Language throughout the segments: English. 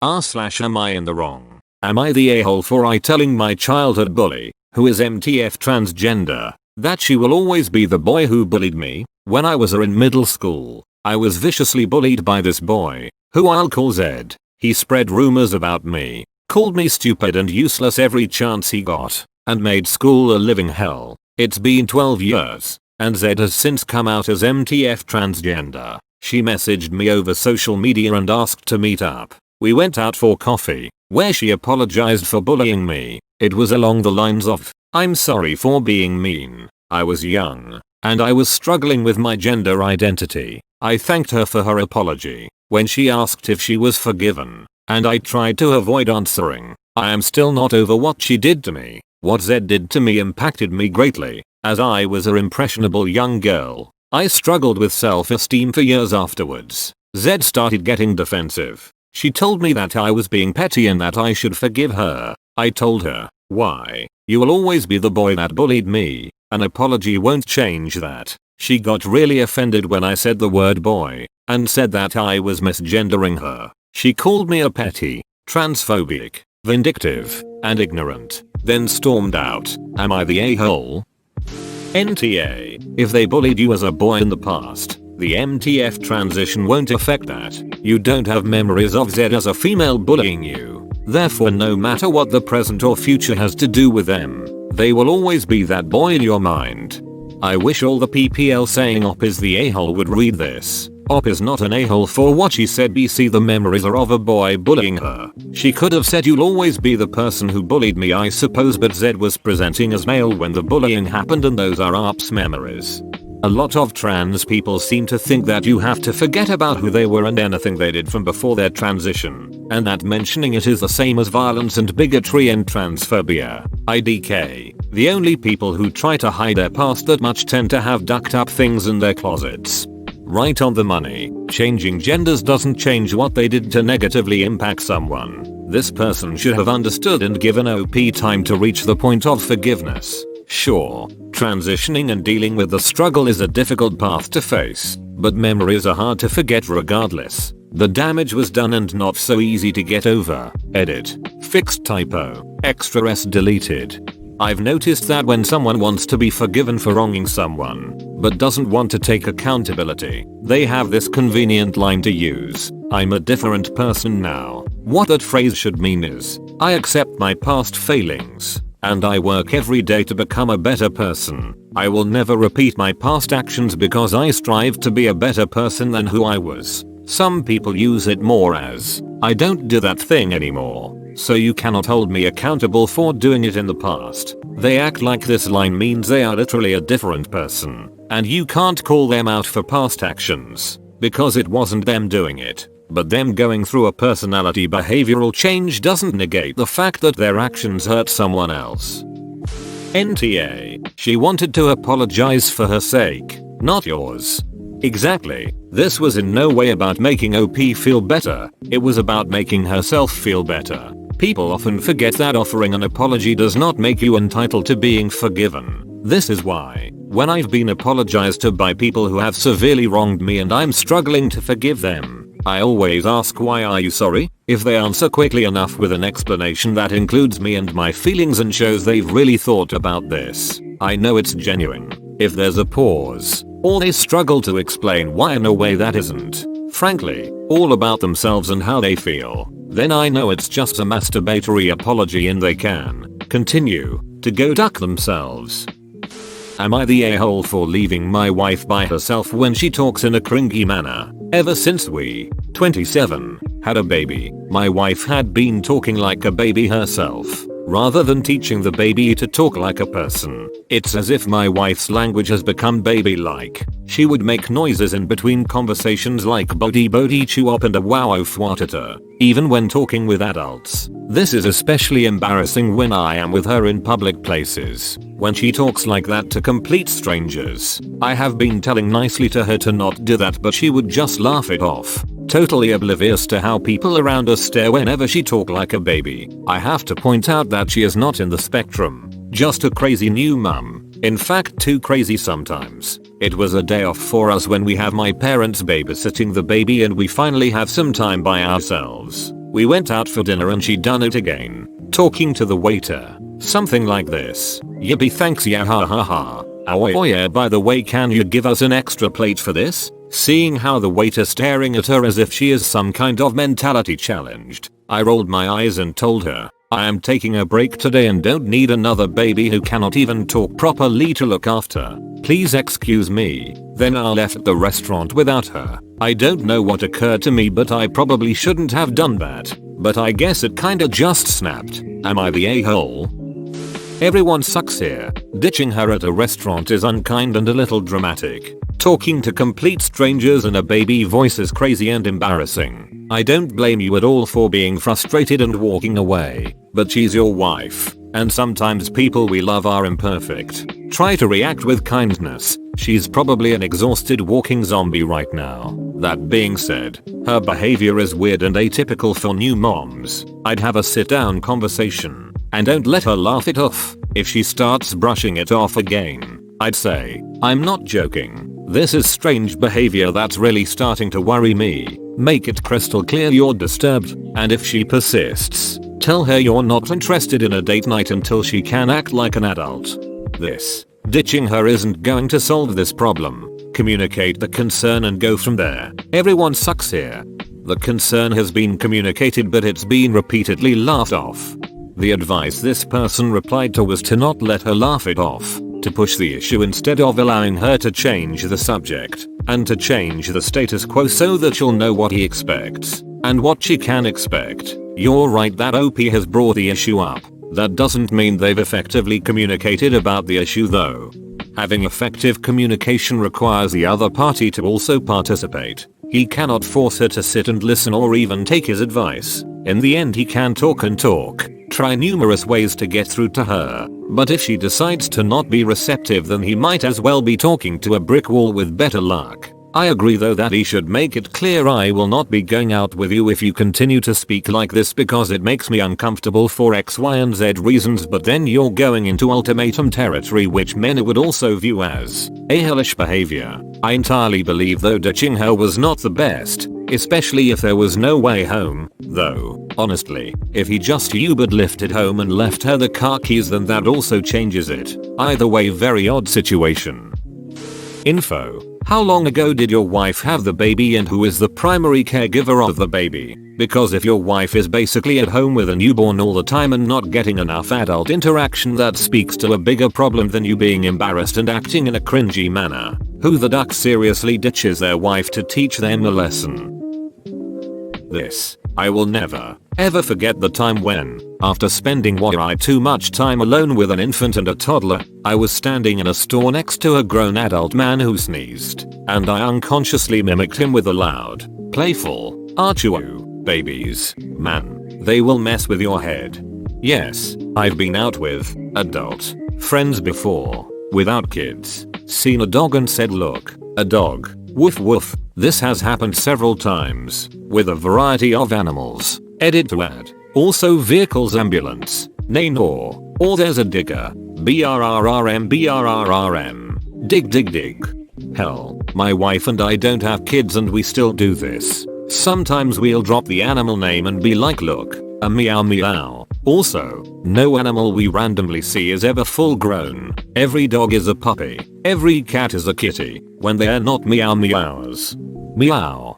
Am I in the wrong? Am I the a-hole for telling my childhood bully, who is MTF transgender, that she will always be the boy who bullied me? When I was in middle school, I was viciously bullied by this boy, who I'll call Zed. He spread rumors about me, called me stupid and useless every chance he got, and made school a living hell. It's been 12 years, and Zed has since come out as MTF transgender. She messaged me over social media and asked to meet up. We went out for coffee, where she apologized for bullying me. It was along the lines of, "I'm sorry for being mean. I was young, and I was struggling with my gender identity." I thanked her for her apology. When she asked if she was forgiven, and I tried to avoid answering, I am still not over what she did to me. What Zed did to me impacted me greatly, as I was an impressionable young girl. I struggled with self-esteem for years afterwards. Zed started getting defensive. She told me that I was being petty and that I should forgive her. I told her, "Why? You will always be the boy that bullied me. An apology won't change that." She got really offended when I said the word boy, and said that I was misgendering her. She called me a petty, transphobic, vindictive, and ignorant, then stormed out. Am I the a-hole? NTA, if they bullied you as a boy in the past, the MTF transition won't affect that. You don't have memories of Zed as a female bullying you. Therefore, no matter what the present or future has to do with them, they will always be that boy in your mind. I wish all the PPL saying Op is the a-hole would read this. Op is not an a-hole for what she said. BC, the memories are of a boy bullying her. She could have said, "You'll always be the person who bullied me," I suppose, but Zed was presenting as male when the bullying happened, and those are Op's memories. A lot of trans people seem to think that you have to forget about who they were and anything they did from before their transition, and that mentioning it is the same as violence and bigotry and transphobia. IDK. The only people who try to hide their past that much tend to have ducked up things in their closets. Right on the money. Changing genders doesn't change what they did to negatively impact someone. This person should have understood and given OP time to reach the point of forgiveness. Sure, transitioning and dealing with the struggle is a difficult path to face, but memories are hard to forget regardless. The damage was done and not so easy to get over. Edit. Fixed typo. Extra S deleted. I've noticed that when someone wants to be forgiven for wronging someone, but doesn't want to take accountability, they have this convenient line to use. "I'm a different person now." What that phrase should mean is, I accept my past failings, and I work every day to become a better person. I will never repeat my past actions because I strive to be a better person than who I was. Some people use it more as, I don't do that thing anymore, so you cannot hold me accountable for doing it in the past. They act like this line means they are literally a different person, and you can't call them out for past actions, because it wasn't them doing it. But them going through a personality behavioral change doesn't negate the fact that their actions hurt someone else. NTA. She wanted to apologize for her sake, not yours. Exactly. This was in no way about making OP feel better, it was about making herself feel better. People often forget that offering an apology does not make you entitled to being forgiven. This is why, when I've been apologized to by people who have severely wronged me and I'm struggling to forgive them, I always ask, "Why are you sorry?" If they answer quickly enough with an explanation that includes me and my feelings and shows they've really thought about this, I know it's genuine. If there's a pause, or they struggle to explain why in a way that isn't, frankly, all about themselves and how they feel, then I know it's just a masturbatory apology and they can continue to go duck themselves. Am I the a-hole for leaving my wife by herself when she talks in a cringy manner? Ever since we, 27, had a baby, my wife had been talking like a baby herself, rather than teaching the baby to talk like a person. It's as if my wife's language has become baby-like. She would make noises in between conversations like body body chew up and a wow fwatata, even when talking with adults. This is especially embarrassing when I am with her in public places. When she talks like that to complete strangers, I have been telling nicely to her to not do that, but she would just laugh it off, totally oblivious to how people around us stare whenever she talk like a baby. I have to point out that she is not in the spectrum, just a crazy new mum. In fact, too crazy sometimes. It was a day off for us when we have my parents babysitting the baby and we finally have some time by ourselves. We went out for dinner and she done it again. Talking to the waiter. Something like this. Yippee thanks yeah ha ha ha. Oh yeah, by the way, can you give us an extra plate for this? Seeing how the waiter staring at her as if she is some kind of mentality challenged, I rolled my eyes and told her, I am taking a break today and don't need another baby who cannot even talk properly to look after. Please excuse me. Then I left the restaurant without her. I don't know what occurred to me, but I probably shouldn't have done that. But I guess it kinda just snapped. Am I the a-hole? Everyone sucks here. Ditching her at a restaurant is unkind and a little dramatic. Talking to complete strangers in a baby voice is crazy and embarrassing. I don't blame you at all for being frustrated and walking away, but she's your wife, and sometimes people we love are imperfect. Try to react with kindness. She's probably an exhausted walking zombie right now. That being said, her behavior is weird and atypical for new moms. I'd have a sit-down conversation, and don't let her laugh it off. If she starts brushing it off again, I'd say, I'm not joking. This is strange behavior that's really starting to worry me. Make it crystal clear you're disturbed, and if she persists, tell her you're not interested in a date night until she can act like an adult. Ditching her isn't going to solve this problem. Communicate the concern and go from there. Everyone sucks here. The concern has been communicated, but it's been repeatedly laughed off. The advice this person replied to was to not let her laugh it off, to push the issue instead of allowing her to change the subject, and to change the status quo so that she'll know what he expects, and what she can expect. You're right that OP has brought the issue up. That doesn't mean they've effectively communicated about the issue though. Having effective communication requires the other party to also participate. He cannot force her to sit and listen or even take his advice. In the end he can talk and talk, try numerous ways to get through to her, but if she decides to not be receptive then he might as well be talking to a brick wall with better luck. I agree though that he should make it clear I will not be going out with you if you continue to speak like this because it makes me uncomfortable for X, Y and Z reasons, but then you're going into ultimatum territory which many would also view as a hellish behavior. I entirely believe though ditching her was not the best, especially if there was no way home, though, honestly, if he just Ubered lifted home and left her the car keys then that also changes it. Either way, very odd situation. Info. How long ago did your wife have the baby and who is the primary caregiver of the baby? Because if your wife is basically at home with a newborn all the time and not getting enough adult interaction, that speaks to a bigger problem than you being embarrassed and acting in a cringy manner. Who the duck seriously ditches their wife to teach them a lesson? I will never, ever forget the time when, after spending way too much time alone with an infant and a toddler, I was standing in a store next to a grown adult man who sneezed, and I unconsciously mimicked him with a loud, playful, "Achoo, babies, man, they will mess with your head." Yes, I've been out with adult friends before, without kids, seen a dog and said look, a dog, woof woof. This has happened several times, with a variety of animals. Edit to add. Also vehicles, ambulance, nay nor, or there's a digger. BRRRM BRRRM. Dig dig dig. Hell, my wife and I don't have kids and we still do this. Sometimes we'll drop the animal name and be like look, a meow meow. Also, no animal we randomly see is ever full grown. Every dog is a puppy. Every cat is a kitty, when they are not meow meows. Meow.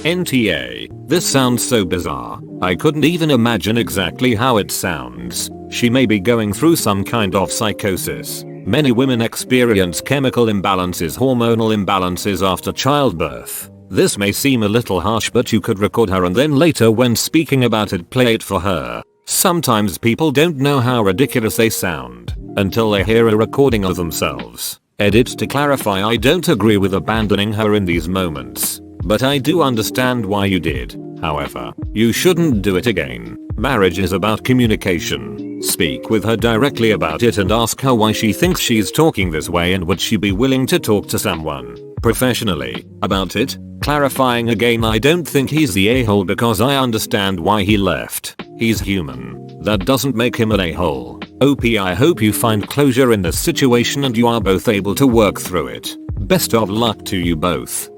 NTA. This sounds so bizarre. I couldn't even imagine exactly how it sounds. She may be going through some kind of psychosis. Many women experience chemical imbalances, hormonal imbalances after childbirth. This may seem a little harsh, but you could record her and then later when speaking about it play it for her. Sometimes people don't know how ridiculous they sound until they hear a recording of themselves. Edit to clarify, I don't agree with abandoning her in these moments, but I do understand why you did. However, you shouldn't do it again. Marriage is about communication. Speak with her directly about it and ask her why she thinks she's talking this way and would she be willing to talk to someone professionally about it. Clarifying again, I don't think he's the a-hole because I understand why he left. He's human. That doesn't make him an a-hole. OP, I hope you find closure in this situation and you are both able to work through it. Best of luck to you both.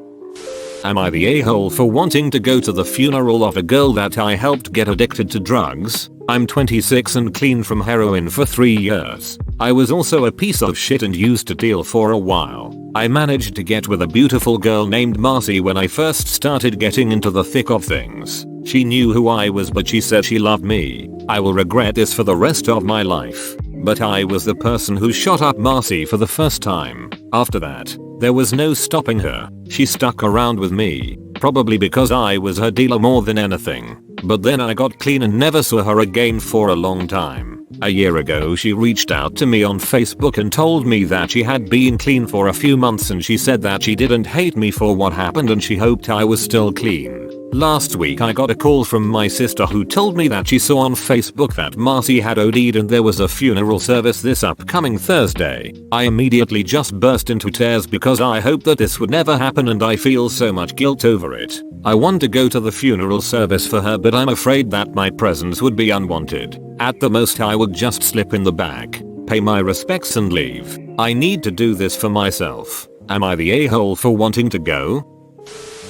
Am I the a-hole for wanting to go to the funeral of a girl that I helped get addicted to drugs? I'm 26 and clean from heroin for 3 years. I was also a piece of shit and used to deal for a while. I managed to get with a beautiful girl named Marcy when I first started getting into the thick of things. She knew who I was, but she said she loved me. I will regret this for the rest of my life. But I was the person who shot up Marcy for the first time. After that, there was no stopping her. She stuck around with me, probably because I was her dealer more than anything. But then I got clean and never saw her again for a long time. A year ago she reached out to me on Facebook and told me that she had been clean for a few months, and she said that she didn't hate me for what happened and she hoped I was still clean. Last week I got a call from my sister who told me that she saw on Facebook that Marcy had OD'd and there was a funeral service this upcoming Thursday. I immediately just burst into tears because I hoped that this would never happen and I feel so much guilt over it. I want to go to the funeral service for her, but I'm afraid that my presence would be unwanted. At the most I would just slip in the back, pay my respects and leave. I need to do this for myself. Am I the a-hole for wanting to go?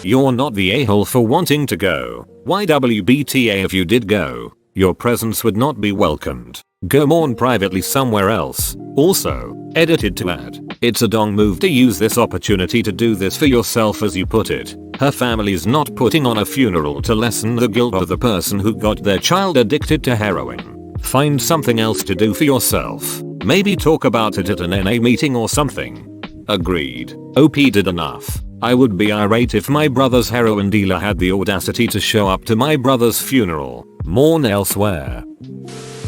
You're not the a-hole for wanting to go. Why WBTA if you did go? Your presence would not be welcomed. Go mourn privately somewhere else. Also, edited to add, it's a dong move to use this opportunity to do this for yourself, as you put it. Her family's not putting on a funeral to lessen the guilt of the person who got their child addicted to heroin. Find something else to do for yourself. Maybe talk about it at an NA meeting or something. Agreed. OP did enough. I would be irate if my brother's heroin dealer had the audacity to show up to my brother's funeral. Mourn elsewhere.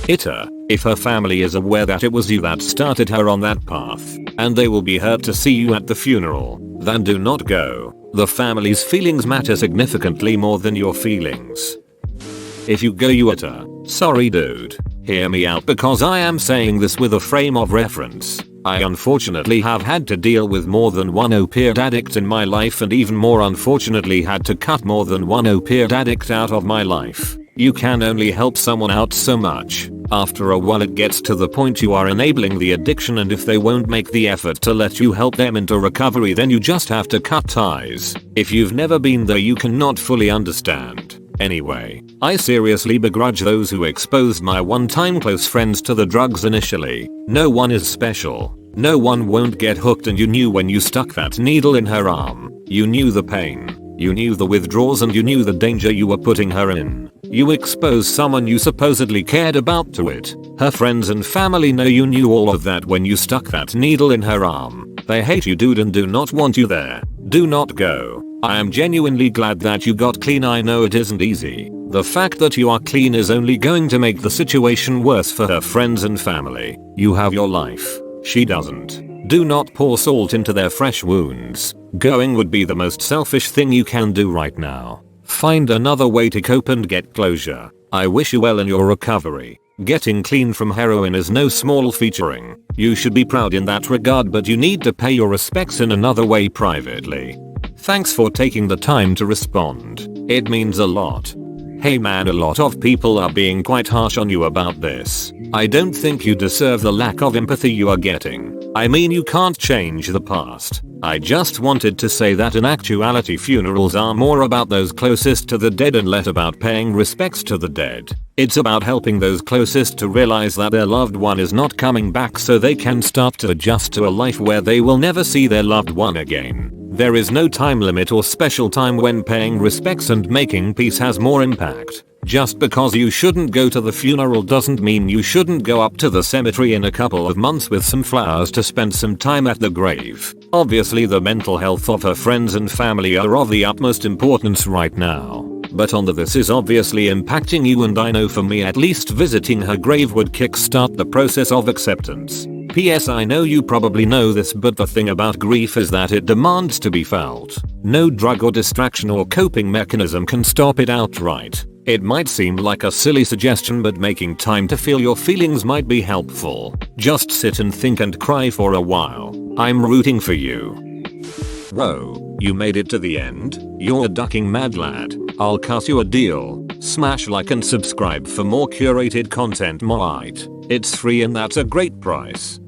AITA, if her family is aware that it was you that started her on that path, and they will be hurt to see you at the funeral, then do not go. The family's feelings matter significantly more than your feelings. If you go, you AITA, sorry dude. Hear me out, because I am saying this with a frame of reference. I unfortunately have had to deal with more than one opiate addict in my life, and even more unfortunately had to cut more than one opiate addict out of my life. You can only help someone out so much. After a while it gets to the point you are enabling the addiction, and if they won't make the effort to let you help them into recovery, then you just have to cut ties. If you've never been there, you cannot fully understand. Anyway, I seriously begrudge those who exposed my one-time close friends to the drugs initially. No one is special. No one won't get hooked, and you knew when you stuck that needle in her arm. You knew the pain. You knew the withdrawals, and you knew the danger you were putting her in. You exposed someone you supposedly cared about to it. Her friends and family know you knew all of that when you stuck that needle in her arm. They hate you, dude, and do not want you there. Do not go. I am genuinely glad that you got clean. I know it isn't easy. The fact that you are clean is only going to make the situation worse for her friends and family. You have your life. She doesn't. Do not pour salt into their fresh wounds. Going would be the most selfish thing you can do right now. Find another way to cope and get closure. I wish you well in your recovery. Getting clean from heroin is no small featuring. You should be proud in that regard, but you need to pay your respects in another way privately. Thanks for taking the time to respond. It means a lot. Hey man, a lot of people are being quite harsh on you about this. I don't think you deserve the lack of empathy you are getting. I mean, you can't change the past. I just wanted to say that in actuality funerals are more about those closest to the dead and less about paying respects to the dead. It's about helping those closest to realize that their loved one is not coming back, so they can start to adjust to a life where they will never see their loved one again. There is no time limit or special time when paying respects and making peace has more impact. Just because you shouldn't go to the funeral doesn't mean you shouldn't go up to the cemetery in a couple of months with some flowers to spend some time at the grave. Obviously the mental health of her friends and family are of the utmost importance right now. But this is obviously impacting you, and I know for me at least visiting her grave would kickstart the process of acceptance. P.S. I know you probably know this, but the thing about grief is that it demands to be felt. No drug or distraction or coping mechanism can stop it outright. It might seem like a silly suggestion, but making time to feel your feelings might be helpful. Just sit and think and cry for a while. I'm rooting for you. Whoa, you made it to the end? You're a ducking mad lad. I'll cut you a deal. Smash like and subscribe for more curated content. It's free and that's a great price.